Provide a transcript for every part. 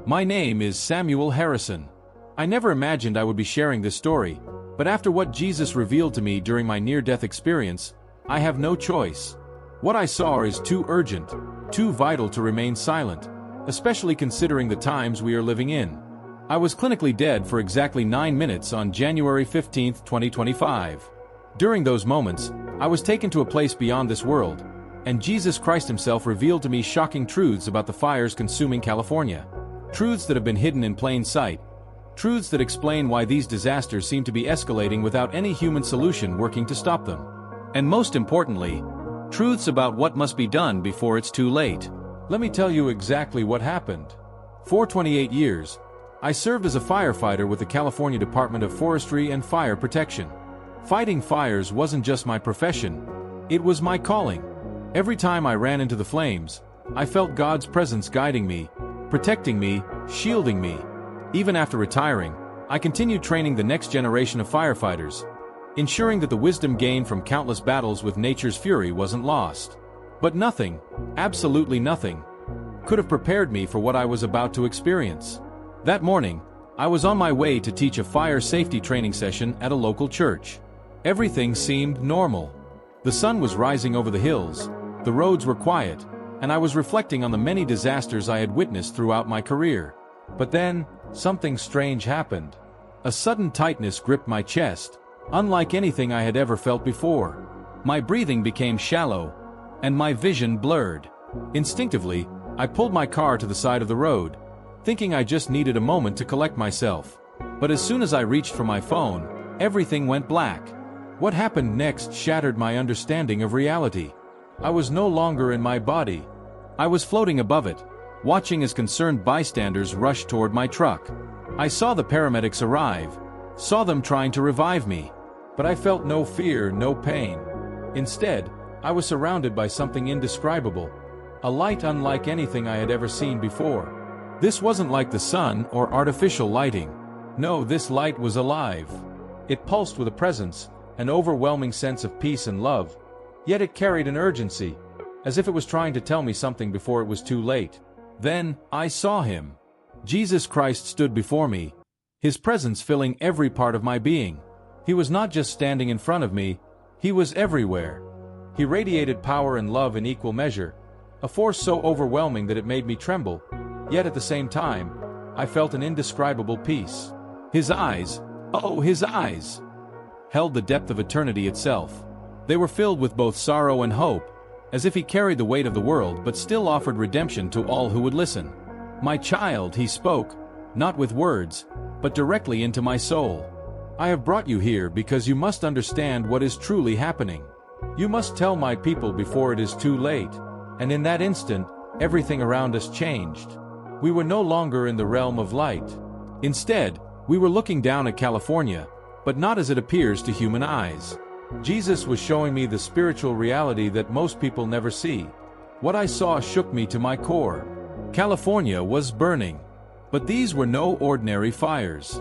My name is Samuel Harrison. I never imagined I would be sharing this story, but after what Jesus revealed to me during my near-death experience, I have no choice. What I saw is too urgent, too vital to remain silent, especially considering the times we are living in. I was clinically dead for exactly 9 minutes on January 15, 2025. During those moments, I was taken to a place beyond this world, and Jesus Christ himself revealed to me shocking truths about the fires consuming California. Truths that have been hidden in plain sight. Truths that explain why these disasters seem to be escalating without any human solution working to stop them. And most importantly, truths about what must be done before it's too late. Let me tell you exactly what happened. For 28 years, I served as a firefighter with the California Department of Forestry and Fire Protection. Fighting fires wasn't just my profession, it was my calling. Every time I ran into the flames, I felt God's presence guiding me, protecting me, shielding me. Even after retiring, I continued training the next generation of firefighters, ensuring that the wisdom gained from countless battles with nature's fury wasn't lost. But nothing, absolutely nothing, could have prepared me for what I was about to experience. That morning, I was on my way to teach a fire safety training session at a local church. Everything seemed normal. The sun was rising over the hills, the roads were quiet, and I was reflecting on the many disasters I had witnessed throughout my career. But then, something strange happened. A sudden tightness gripped my chest, unlike anything I had ever felt before. My breathing became shallow, and my vision blurred. Instinctively, I pulled my car to the side of the road, thinking I just needed a moment to collect myself. But as soon as I reached for my phone, everything went black. What happened next shattered my understanding of reality. I was no longer in my body. I was floating above it, watching as concerned bystanders rushed toward my truck. I saw the paramedics arrive, saw them trying to revive me, but I felt no fear, no pain. Instead, I was surrounded by something indescribable, a light unlike anything I had ever seen before. This wasn't like the sun or artificial lighting. No, this light was alive. It pulsed with a presence, an overwhelming sense of peace and love, yet it carried an urgency, as if it was trying to tell me something before it was too late. Then, I saw him. Jesus Christ stood before me, his presence filling every part of my being. He was not just standing in front of me, he was everywhere. He radiated power and love in equal measure, a force so overwhelming that it made me tremble, yet at the same time, I felt an indescribable peace. His eyes, oh, his eyes, held the depth of eternity itself. They were filled with both sorrow and hope, as if he carried the weight of the world but still offered redemption to all who would listen. "My child," he spoke, not with words, but directly into my soul. "I have brought you here because you must understand what is truly happening. You must tell my people before it is too late." And in that instant, everything around us changed. We were no longer in the realm of light. Instead, we were looking down at California, but not as it appears to human eyes. Jesus was showing me the spiritual reality that most people never see. What I saw shook me to my core. California was burning. But these were no ordinary fires.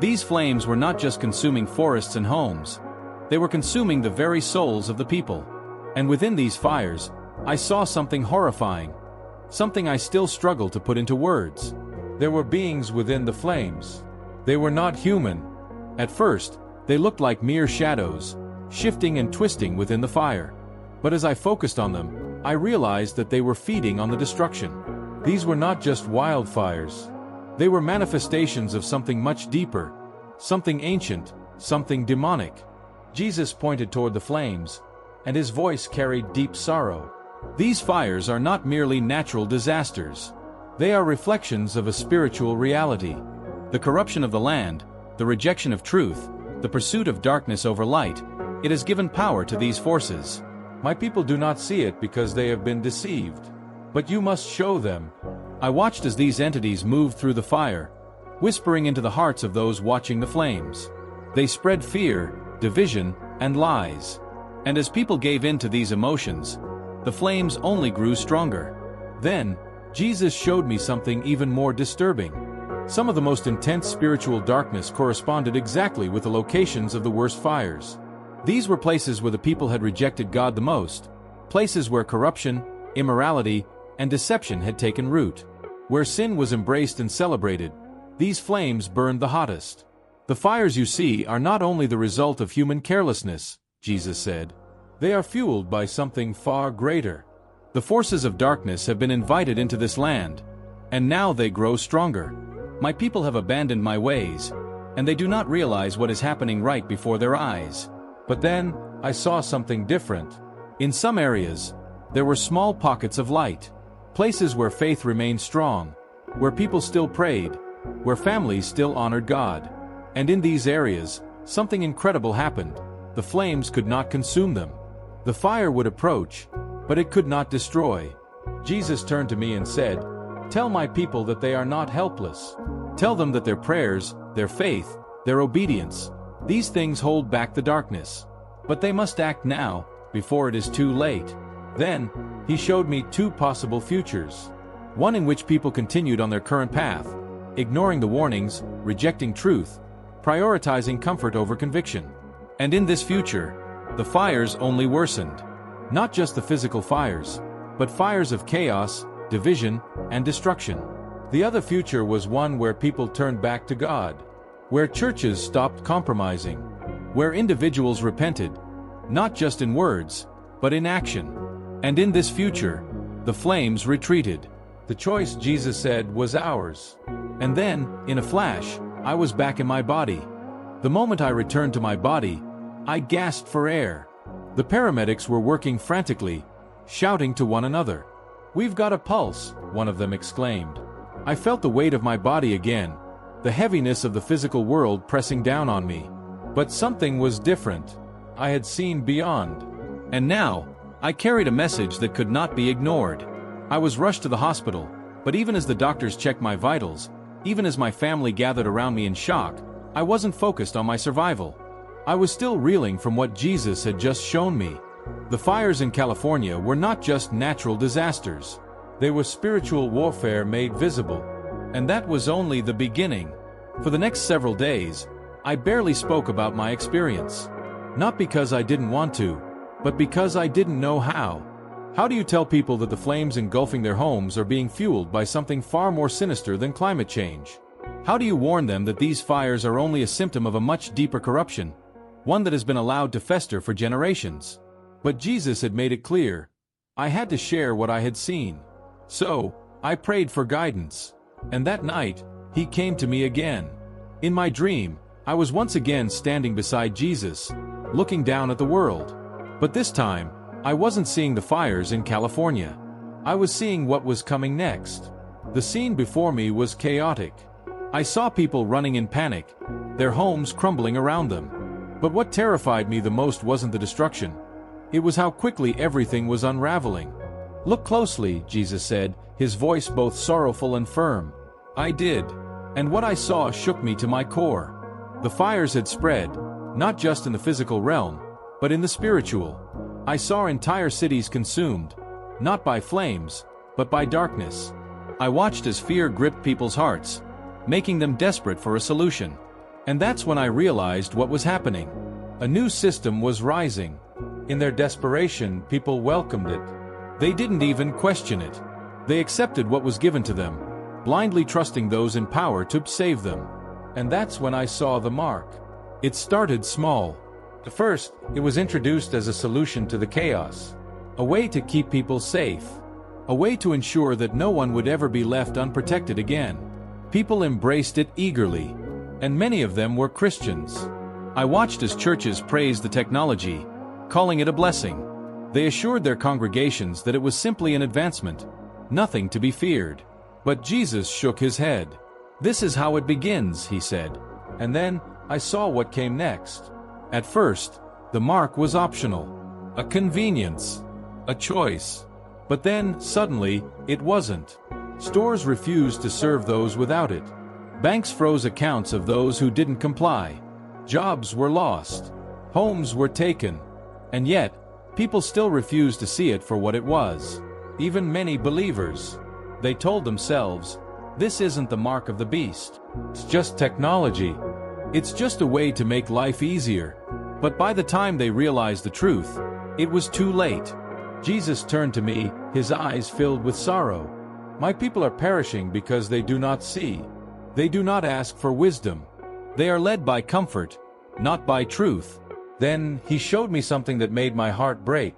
These flames were not just consuming forests and homes. They were consuming the very souls of the people. And within these fires, I saw something horrifying. Something I still struggle to put into words. There were beings within the flames. They were not human. At first, they looked like mere shadows, shifting and twisting within the fire. But as I focused on them, I realized that they were feeding on the destruction. These were not just wildfires. They were manifestations of something much deeper, something ancient, something demonic. Jesus pointed toward the flames, and his voice carried deep sorrow. These fires are not merely natural disasters. They are reflections of a spiritual reality. The corruption of the land, the rejection of truth, the pursuit of darkness over light, it has given power to these forces. My people do not see it because they have been deceived. But you must show them. I watched as these entities moved through the fire, whispering into the hearts of those watching the flames. They spread fear, division, and lies. And as people gave in to these emotions, the flames only grew stronger. Then, Jesus showed me something even more disturbing. Some of the most intense spiritual darkness corresponded exactly with the locations of the worst fires. These were places where the people had rejected God the most, places where corruption, immorality, and deception had taken root. Where sin was embraced and celebrated, these flames burned the hottest. The fires you see are not only the result of human carelessness, Jesus said. They are fueled by something far greater. The forces of darkness have been invited into this land, and now they grow stronger. My people have abandoned my ways, and they do not realize what is happening right before their eyes. But then, I saw something different. In some areas, there were small pockets of light, places where faith remained strong, where people still prayed, where families still honored God. And in these areas, something incredible happened. The flames could not consume them. The fire would approach, but it could not destroy. Jesus turned to me and said, "Tell my people that they are not helpless. Tell them that their prayers, their faith, their obedience, these things hold back the darkness. But they must act now, before it is too late." Then, he showed me two possible futures. One in which people continued on their current path, ignoring the warnings, rejecting truth, prioritizing comfort over conviction. And in this future, the fires only worsened. Not just the physical fires, but fires of chaos, division, and destruction. The other future was one where people turned back to God, where churches stopped compromising, where individuals repented, not just in words, but in action. And in this future, the flames retreated. The choice, Jesus said, was ours. And then, in a flash, I was back in my body. The moment I returned to my body, I gasped for air. The paramedics were working frantically, shouting to one another. "We've got a pulse," one of them exclaimed. I felt the weight of my body again, the heaviness of the physical world pressing down on me. But something was different. I had seen beyond. And now, I carried a message that could not be ignored. I was rushed to the hospital, but even as the doctors checked my vitals, even as my family gathered around me in shock, I wasn't focused on my survival. I was still reeling from what Jesus had just shown me. The fires in California were not just natural disasters. They were spiritual warfare made visible. And that was only the beginning. For the next several days, I barely spoke about my experience. Not because I didn't want to, but because I didn't know how. How do you tell people that the flames engulfing their homes are being fueled by something far more sinister than climate change? How do you warn them that these fires are only a symptom of a much deeper corruption, one that has been allowed to fester for generations? But Jesus had made it clear. I had to share what I had seen. So, I prayed for guidance. And that night, he came to me again. In my dream, I was once again standing beside Jesus, looking down at the world. But this time, I wasn't seeing the fires in California. I was seeing what was coming next. The scene before me was chaotic. I saw people running in panic, their homes crumbling around them. But what terrified me the most wasn't the destruction. It was how quickly everything was unraveling. "Look closely," Jesus said, his voice both sorrowful and firm. I did. And what I saw shook me to my core. The fires had spread, not just in the physical realm, but in the spiritual. I saw entire cities consumed, not by flames, but by darkness. I watched as fear gripped people's hearts, making them desperate for a solution. And that's when I realized what was happening. A new system was rising. In their desperation, people welcomed it. They didn't even question it. They accepted what was given to them, blindly trusting those in power to save them. And that's when I saw the mark. It started small. At first, it was introduced as a solution to the chaos, a way to keep people safe, a way to ensure that no one would ever be left unprotected again. People embraced it eagerly, and many of them were Christians. I watched as churches praised the technology, calling it a blessing. They assured their congregations that it was simply an advancement, nothing to be feared. But Jesus shook his head. "This is how it begins," he said. And then, I saw what came next. At first, the mark was optional, a convenience, a choice. But then, suddenly, it wasn't. Stores refused to serve those without it. Banks froze accounts of those who didn't comply. Jobs were lost. Homes were taken. And yet, people still refused to see it for what it was. Even many believers. They told themselves, "This isn't the mark of the beast. It's just technology. It's just a way to make life easier." But by the time they realized the truth, it was too late. Jesus turned to me, his eyes filled with sorrow. My people are perishing because they do not see. They do not ask for wisdom. They are led by comfort, not by truth. Then he showed me something that made my heart break.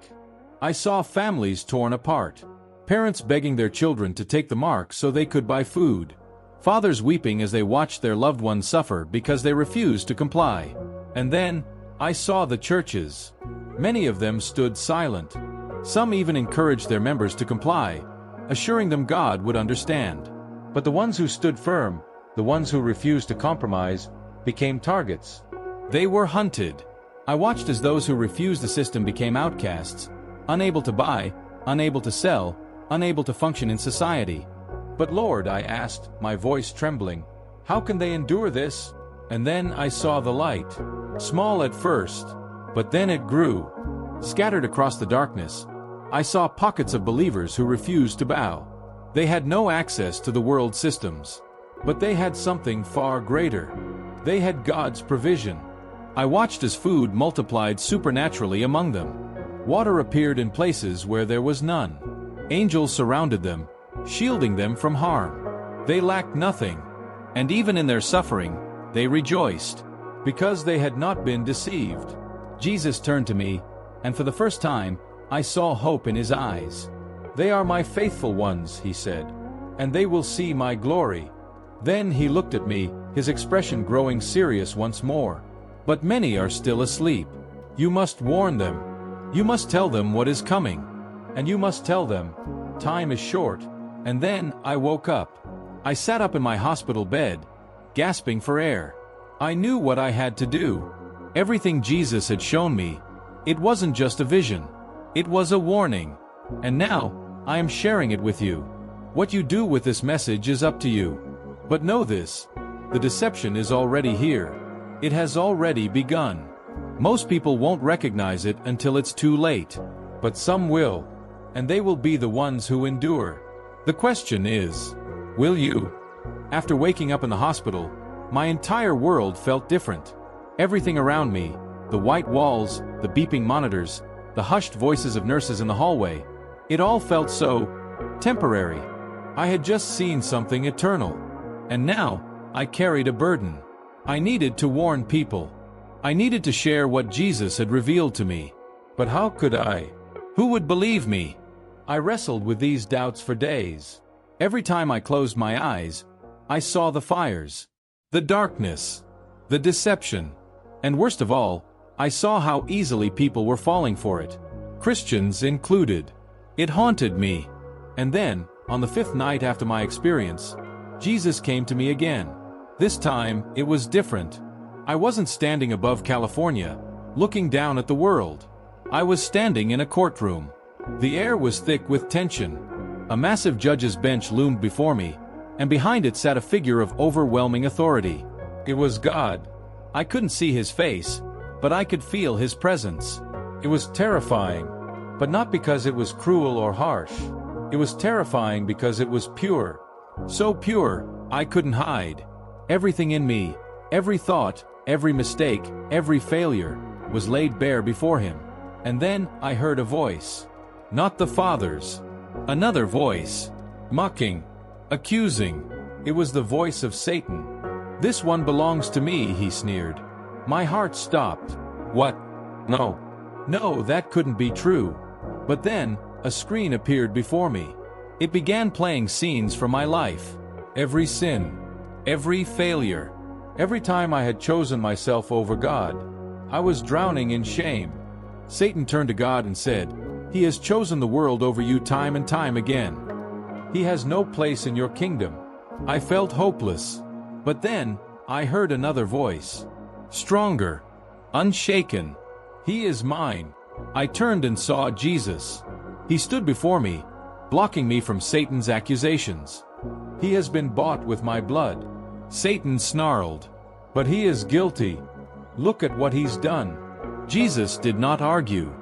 I saw families torn apart. Parents begging their children to take the mark so they could buy food. Fathers weeping as they watched their loved ones suffer because they refused to comply. And then, I saw the churches. Many of them stood silent. Some even encouraged their members to comply, assuring them God would understand. But the ones who stood firm, the ones who refused to compromise, became targets. They were hunted. I watched as those who refused the system became outcasts, unable to buy, unable to sell, unable to function in society. But Lord, I asked, my voice trembling, how can they endure this? And then I saw the light. Small at first, but then it grew. Scattered across the darkness, I saw pockets of believers who refused to bow. They had no access to the world's systems. But they had something far greater. They had God's provision. I watched as food multiplied supernaturally among them. Water appeared in places where there was none. Angels surrounded them, shielding them from harm. They lacked nothing, and even in their suffering, they rejoiced, because they had not been deceived. Jesus turned to me, and for the first time, I saw hope in his eyes. They are my faithful ones, he said, and they will see my glory. Then he looked at me, his expression growing serious once more. But many are still asleep. You must warn them. You must tell them what is coming. And you must tell them, time is short. And then I woke up. I sat up in my hospital bed, gasping for air. I knew what I had to do. Everything Jesus had shown me, it wasn't just a vision. It was a warning. And now, I am sharing it with you. What you do with this message is up to you. But know this, the deception is already here. It has already begun. Most people won't recognize it until it's too late. But some will, and they will be the ones who endure. The question is, will you? After waking up in the hospital, my entire world felt different. Everything around me, the white walls, the beeping monitors, the hushed voices of nurses in the hallway, it all felt so temporary. I had just seen something eternal. And now, I carried a burden. I needed to warn people. I needed to share what Jesus had revealed to me. But how could I? Who would believe me? I wrestled with these doubts for days. Every time I closed my eyes, I saw the fires, the darkness, the deception. And worst of all, I saw how easily people were falling for it, Christians included. It haunted me. And then, on the 5th night after my experience, Jesus came to me again. This time, it was different. I wasn't standing above California, looking down at the world. I was standing in a courtroom. The air was thick with tension. A massive judge's bench loomed before me, and behind it sat a figure of overwhelming authority. It was God. I couldn't see his face, but I could feel his presence. It was terrifying, but not because it was cruel or harsh. It was terrifying because it was pure. So pure, I couldn't hide. Everything in me, every thought, every mistake, every failure, was laid bare before him. And then I heard a voice. Not the Father's. Another voice. Mocking. Accusing. It was the voice of Satan. This one belongs to me, he sneered. My heart stopped. What? No. No, that couldn't be true. But then, a screen appeared before me. It began playing scenes from my life. Every sin. Every failure. Every time I had chosen myself over God. I was drowning in shame. Satan turned to God and said, He has chosen the world over you time and time again. He has no place in your kingdom. I felt hopeless. But then, I heard another voice. Stronger. Unshaken. He is mine. I turned and saw Jesus. He stood before me, blocking me from Satan's accusations. He has been bought with my blood. Satan snarled. But he is guilty. Look at what he's done. Jesus did not argue.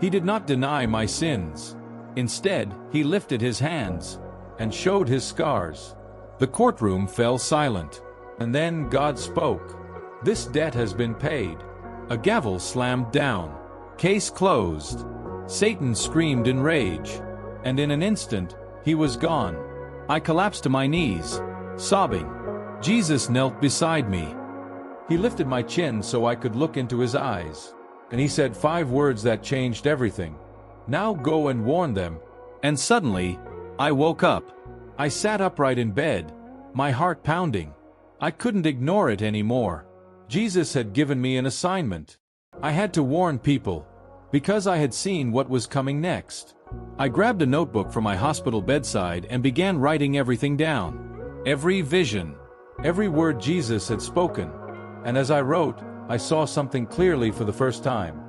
He did not deny my sins. Instead, he lifted his hands and showed his scars. The courtroom fell silent. And then God spoke. This debt has been paid. A gavel slammed down. Case closed. Satan screamed in rage. And in an instant, he was gone. I collapsed to my knees, sobbing. Jesus knelt beside me. He lifted my chin so I could look into his eyes, and he said 5 words that changed everything. Now go and warn them. And suddenly, I woke up. I sat upright in bed, my heart pounding. I couldn't ignore it anymore. Jesus had given me an assignment. I had to warn people, because I had seen what was coming next. I grabbed a notebook from my hospital bedside and began writing everything down. Every vision, every word Jesus had spoken. And as I wrote, I saw something clearly for the first time.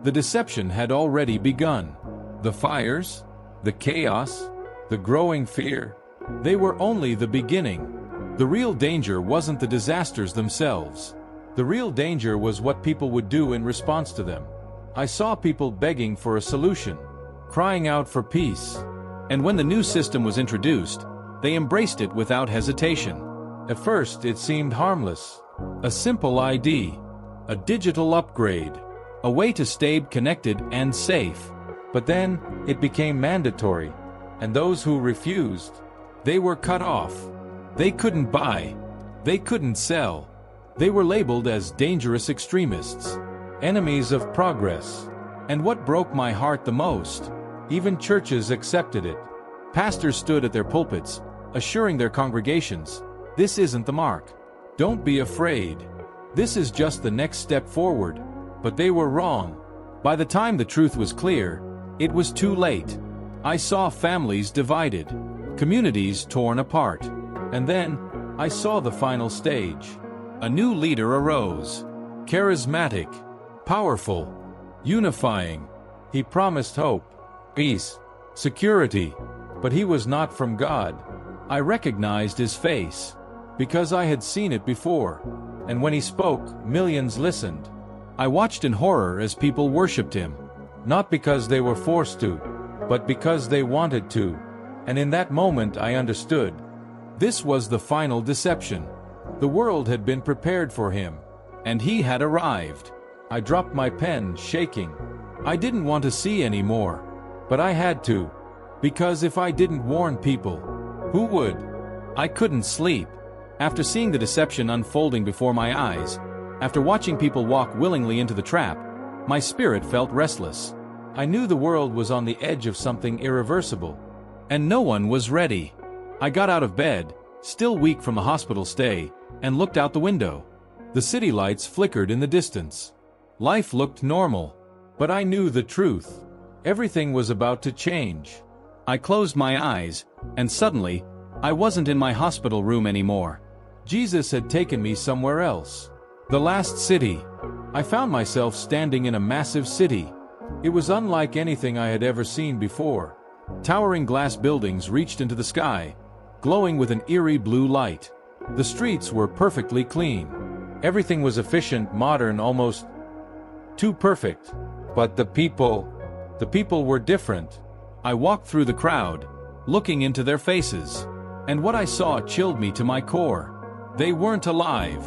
The deception had already begun. The fires, the chaos, the growing fear, they were only the beginning. The real danger wasn't the disasters themselves. The real danger was what people would do in response to them. I saw people begging for a solution, crying out for peace. And when the new system was introduced, they embraced it without hesitation. At first, it seemed harmless. A simple ID, a digital upgrade, a way to stay connected and safe. But then, it became mandatory, and those who refused, they were cut off. They couldn't buy, they couldn't sell. They were labeled as dangerous extremists, enemies of progress. And what broke my heart the most, even churches accepted it. Pastors stood at their pulpits, assuring their congregations, "This isn't the mark. Don't be afraid. This is just the next step forward." But they were wrong. By the time the truth was clear, it was too late. I saw families divided, communities torn apart. And then, I saw the final stage. A new leader arose. Charismatic, powerful, unifying. He promised hope, peace, security. But he was not from God. I recognized his face, because I had seen it before. And when he spoke, millions listened. I watched in horror as people worshipped him, not because they were forced to, but because they wanted to. And in that moment I understood. This was the final deception. The world had been prepared for him, and he had arrived. I dropped my pen, shaking. I didn't want to see anymore, but I had to, because if I didn't warn people, who would? I couldn't sleep. After seeing the deception unfolding before my eyes, after watching people walk willingly into the trap, my spirit felt restless. I knew the world was on the edge of something irreversible, and no one was ready. I got out of bed, still weak from the hospital stay, and looked out the window. The city lights flickered in the distance. Life looked normal, but I knew the truth. Everything was about to change. I closed my eyes, and suddenly, I wasn't in my hospital room anymore. Jesus had taken me somewhere else. The last city. I found myself standing in a massive city. It was unlike anything I had ever seen before. Towering glass buildings reached into the sky, glowing with an eerie blue light. The streets were perfectly clean. Everything was efficient, modern, almost too perfect. But the people were different. I walked through the crowd, looking into their faces. And what I saw chilled me to my core. They weren't alive.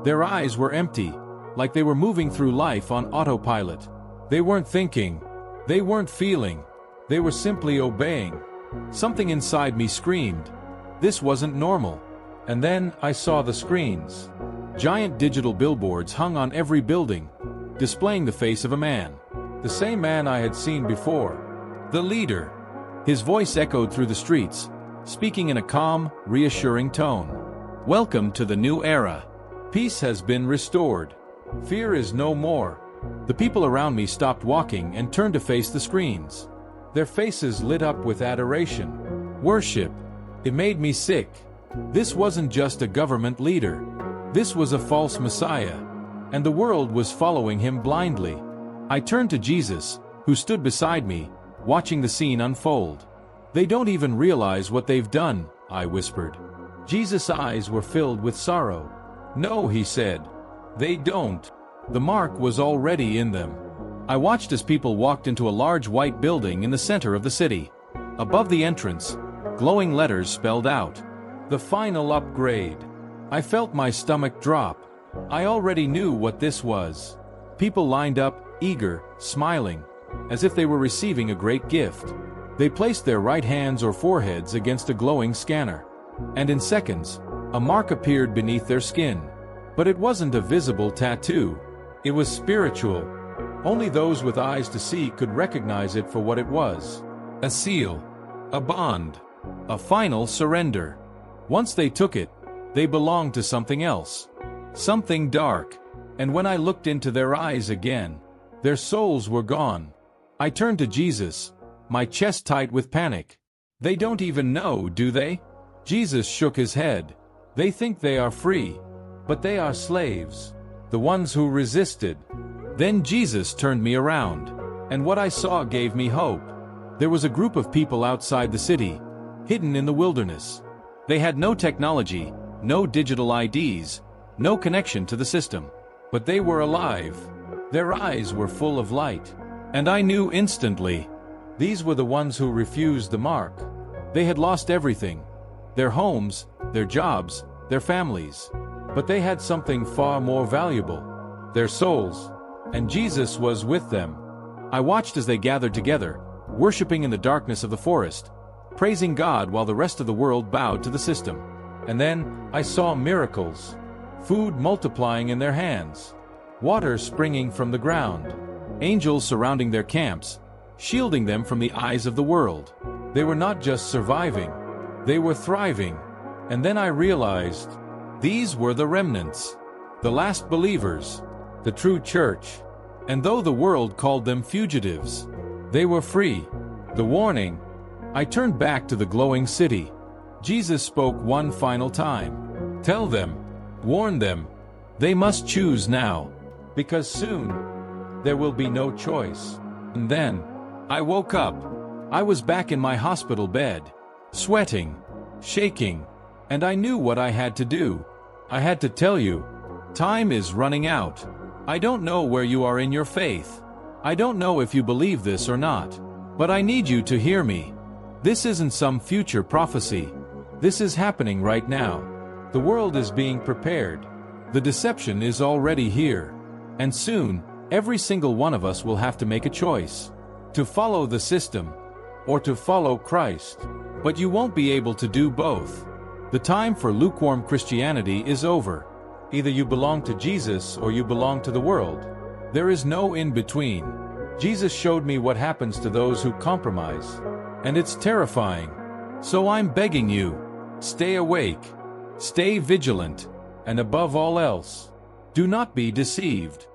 Their eyes were empty, like they were moving through life on autopilot. They weren't thinking. They weren't feeling. They were simply obeying. Something inside me screamed, this wasn't normal. And then I saw the screens. Giant digital billboards hung on every building, displaying the face of a man. The same man I had seen before. The leader. His voice echoed through the streets, speaking in a calm, reassuring tone. Welcome to the new era. Peace has been restored. Fear is no more. The people around me stopped walking and turned to face the screens. Their faces lit up with adoration, worship. It made me sick. This wasn't just a government leader. This was a false Messiah, and the world was following him blindly. I turned to Jesus, who stood beside me, watching the scene unfold. They don't even realize what they've done, I whispered. Jesus' eyes were filled with sorrow. No, he said. They don't. The mark was already in them. I watched as people walked into a large white building in the center of the city. Above the entrance, glowing letters spelled out, "The final upgrade." I felt my stomach drop. I already knew what this was. People lined up, eager, smiling, as if they were receiving a great gift. They placed their right hands or foreheads against a glowing scanner. And in seconds, a mark appeared beneath their skin. But it wasn't a visible tattoo. It was spiritual. Only those with eyes to see could recognize it for what it was. A seal. A bond. A final surrender. Once they took it, they belonged to something else. Something dark. And when I looked into their eyes again, their souls were gone. I turned to Jesus, my chest tight with panic. They don't even know, do they? Jesus shook his head. They think they are free, but they are slaves, the ones who resisted. Then Jesus turned me around, and what I saw gave me hope. There was a group of people outside the city, hidden in the wilderness. They had no technology, no digital IDs, no connection to the system. But they were alive. Their eyes were full of light. And I knew instantly. These were the ones who refused the mark. They had lost everything. Their homes, their jobs, their families. But they had something far more valuable. Their souls. And Jesus was with them. I watched as they gathered together, worshiping in the darkness of the forest, praising God while the rest of the world bowed to the system. And then I saw miracles. Food multiplying in their hands. Water springing from the ground. Angels surrounding their camps, shielding them from the eyes of the world. They were not just surviving. They were thriving. And then I realized, these were the remnants. The last believers. The true church. And though the world called them fugitives, they were free. The warning. I turned back to the glowing city. Jesus spoke one final time. Tell them. Warn them. They must choose now. Because soon, there will be no choice. And then, I woke up. I was back in my hospital bed, sweating, shaking, and I knew what I had to do. I had to tell you, time is running out. I don't know where you are in your faith. I don't know if you believe this or not. But I need you to hear me. This isn't some future prophecy. This is happening right now. The world is being prepared. The deception is already here. And soon, every single one of us will have to make a choice. To follow the system, or to follow Christ. But you won't be able to do both. The time for lukewarm Christianity is over. Either you belong to Jesus or you belong to the world. There is no in-between. Jesus showed me what happens to those who compromise. And it's terrifying. So I'm begging you, stay awake. Stay vigilant, and above all else, do not be deceived.